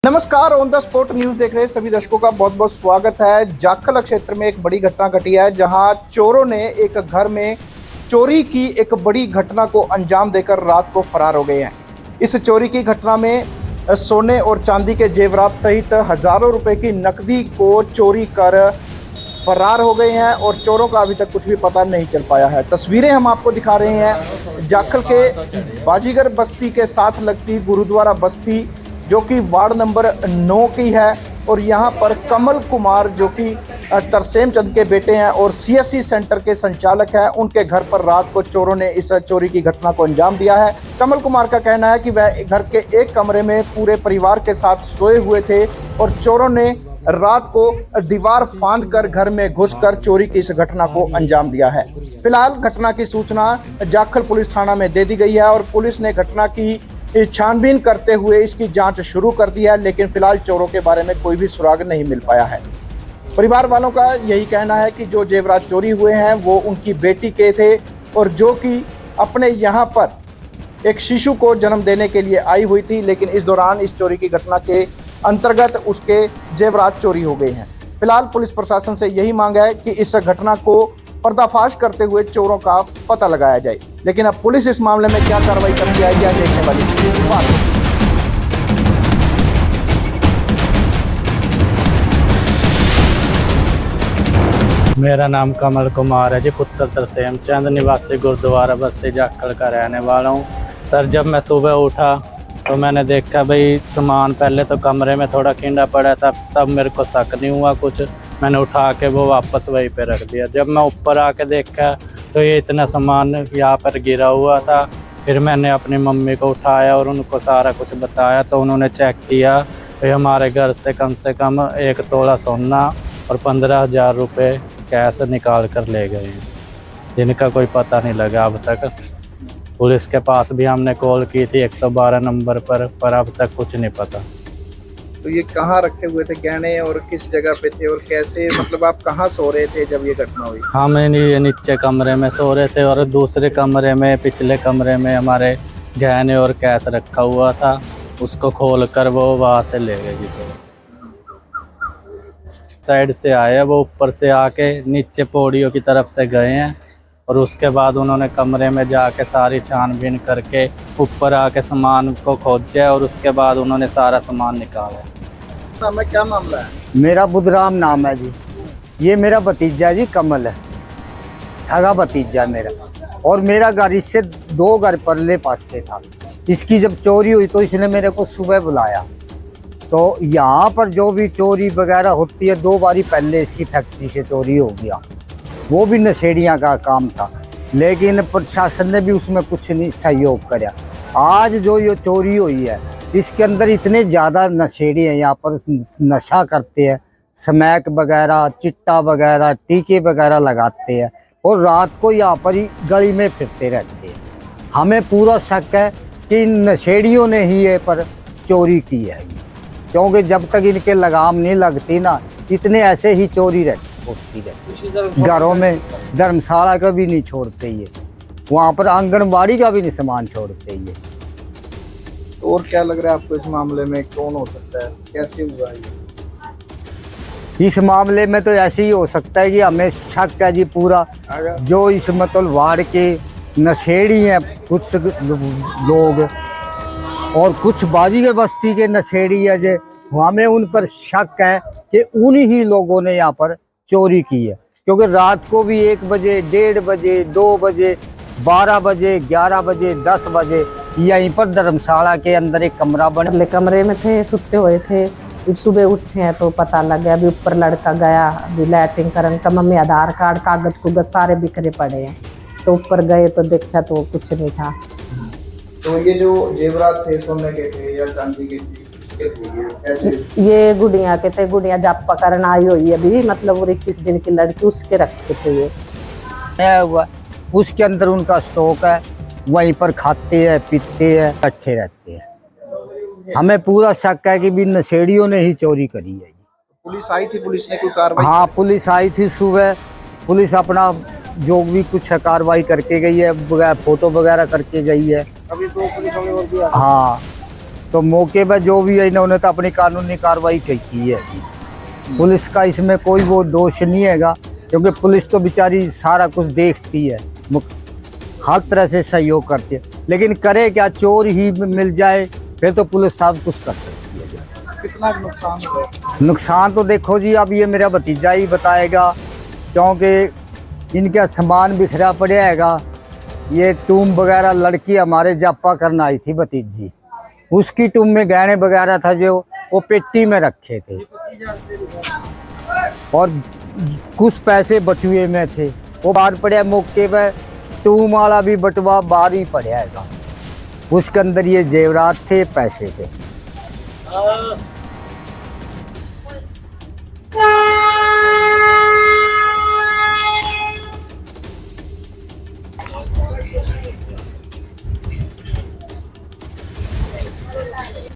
नमस्कार, on the spot news देख रहे सभी दर्शकों का बहुत बहुत स्वागत है। जाखल क्षेत्र में एक बड़ी घटना घटी है, जहां चोरों ने एक घर में चोरी की एक बड़ी घटना को अंजाम देकर रात को फरार हो गए हैं। इस चोरी की घटना में सोने और चांदी के जेवरात सहित हजारों रुपए की नकदी को चोरी कर फरार हो गए हैं और चोरों का अभी तक कुछ भी पता नहीं चल पाया है। तस्वीरें हम आपको दिखा रहे हैं जाखल के बाजीगर बस्ती के साथ लगती गुरुद्वारा बस्ती, जो कि वार्ड नंबर 9 की है। और यहाँ पर कमल कुमार, जो कि तरसेम चंद के बेटे हैं और सीएससी सेंटर के संचालक हैं, उनके घर पर रात को चोरों ने इस चोरी की घटना को अंजाम दिया है। कमल कुमार का कहना है कि वह घर के एक कमरे में पूरे परिवार के साथ सोए हुए थे और चोरों ने रात को दीवार फांद कर घर में घुसकर चोरी की इस घटना को अंजाम दिया है। फिलहाल घटना की सूचना जाखल पुलिस थाना में दे दी गई है और पुलिस ने घटना की छानबीन करते हुए इसकी जांच शुरू कर दी है, लेकिन फिलहाल चोरों के बारे में कोई भी सुराग नहीं मिल पाया है। परिवार वालों का यही कहना है कि जो जेवरात चोरी हुए हैं वो उनकी बेटी के थे और जो कि अपने यहाँ पर एक शिशु को जन्म देने के लिए आई हुई थी, लेकिन इस दौरान इस चोरी की घटना के अंतर्गत उसके जेवरात चोरी हो गए हैं। फिलहाल पुलिस प्रशासन से यही मांग है कि इस घटना को पर्दाफाश करते हुए चोरों का पता लगाया जाए, लेकिन अब पुलिस इस मामले में क्या कार्रवाई करती है यह देखने वाली बात है। मेरा नाम कमल कुमार है जी, पुत्र तरसेम चंद, निवासी गुरुद्वारा बस्ती जाखल का रहने वाला हूँ। सर, जब मैं सुबह उठा तो मैंने देखा भाई सामान पहले तो कमरे में थोड़ा खिंडा पड़ा था, तब मेरे को शक नहीं हुआ कुछ, मैंने उठा के वो वापस वहीं पे रख दिया। जब मैं ऊपर आके देखा तो ये इतना सामान यहाँ पर गिरा हुआ था। फिर मैंने अपनी मम्मी को उठाया और उनको सारा कुछ बताया तो उन्होंने चेक किया तो हमारे घर से कम 1 तोला सोना और 15,000 रुपये कैश निकाल कर ले गए हैं, जिनका कोई पता नहीं लगा अब तक। पुलिस के पास भी हमने कॉल की थी 112 नंबर पर अब तक कुछ नहीं पता। तो ये कहाँ रखे हुए थे गहने और किस जगह पे थे और कैसे, मतलब आप कहाँ सो रहे थे जब ये घटना हुई? हम ये नीचे कमरे में सो रहे थे और दूसरे कमरे में, पिछले कमरे में हमारे गहने और कैश रखा हुआ था, उसको खोल कर वो वहाँ से ले गए जी। तो साइड से आए, वो ऊपर से आके नीचे पौड़ियों की तरफ से गए हैं और उसके बाद उन्होंने कमरे में जाके सारी छानबीन करके ऊपर आके सामान को खोजा और उसके बाद उन्होंने सारा सामान निकाला। क्या मामला है? मेरा बुधराम नाम है जी। ये मेरा भतीजा जी कमल है, सगा भतीजा मेरा। और मेरा घर इससे 2 घर परले पास से था। इसकी जब चोरी हुई तो इसने मेरे को सुबह बुलाया। तो यहाँ पर जो भी चोरी वगैरह होती है, 2 बारी पहले इसकी फैक्ट्री से चोरी हो गया, वो भी नशेड़ियाँ का काम था, लेकिन प्रशासन ने भी उसमें कुछ नहीं सहयोग करा। आज जो ये चोरी हुई है, इसके अंदर इतने ज़्यादा नशेड़ी हैं, यहाँ पर नशा करते हैं, स्मैक वगैरह, चिट्टा वगैरह, टीके वगैरह लगाते हैं और रात को यहाँ पर ही गली में फिरते रहते हैं। हमें पूरा शक है कि इन नशेड़ियों ने ही ये पर चोरी की है, क्योंकि जब तक इनके लगाम नहीं लगती ना, इतने ऐसे ही चोरी होती रहती। घरों में धर्मशाला का भी नहीं छोड़ते ये, वहाँ पर आंगनबाड़ी का भी नहीं सामान छोड़ते ये। और क्या लग रहा है आपको इस मामले में, कौन हो सकता है, कैसे हुआ ये? इस मामले में तो ऐसे ही हो सकता है कि हमें शक है जी पूरा, जो इस मतलब वार्ड के नशेड़ी हैं कुछ लोग और कुछ बाजीगर बस्ती के नशेड़ी है, जो हमें उन पर शक है कि उन्हीं ही लोगों ने यहाँ पर चोरी की है। क्योंकि रात को भी 1 बजे, 1:30 बजे, 2 बजे, 12 बजे, 11 बजे, 10 बजे यहीं पर धर्मशाला के अंदर एक कमरा बना। कमरे में थे, सुते हुए थे। सुबह उठे हैं तो पता लग गया, अभी ऊपर लड़का गया, अभी लैट्रिन करन का, मम्मी आधार कार्ड, कागज कुगज सारे बिखरे पड़े हैं। तो ऊपर गए तो देखा तो कुछ नहीं था। तो ये जो जेवरात थे सोने के थे या चांदी के थे? ये गुड़िया के थे, गुड़िया जापा करन आई हुई अभी, मतलब 21 दिन की लड़की, उसके रखे थे ये। हुआ उसके अंदर उनका स्टॉक है, वहीं पर खाते हैं, पीते हैं, इकट्ठे रहते हैं। हमें पूरा शक है कि भी नशेड़ियों ने ही चोरी करी है। पुलिस आई थी, पुलिस ने कोई कार्रवाई? हाँ, पुलिस आई थी सुबह। पुलिस अपना जो भी कुछ कार्रवाई करके गई है, फोटो वगैरह करके गई है। अभी 2 पुलिस और भी? हाँ, तो मौके पर जो भी है इन्होंने तो अपनी कानूनी कार्रवाई की है जी। पुलिस का इसमें कोई वो दोष नहीं हैगा, क्योंकि पुलिस तो बेचारी सारा कुछ देखती है, हर तरह से सहयोग करती है। लेकिन करे क्या, चोर ही मिल जाए फिर तो पुलिस सब कुछ कर सकती है जी। कितना नुकसान हुआ? नुकसान तो देखो जी, अब ये मेरा भतीजा ही बताएगा, क्योंकि इनका सामान बिखरा पड़ा हैगा। ये टूम वगैरह लड़की हमारे जापा करना आई थी भतीजी, उसकी टूम में गहने वगैरह था जो वो पेटी में रखे थे, और कुछ पैसे बटुए में थे, वो बाहर पड़े मौके पर। टूम वाला भी बटुआ बाहर ही पड़ा हैगा, उसके अंदर ये जेवरात थे, पैसे थे।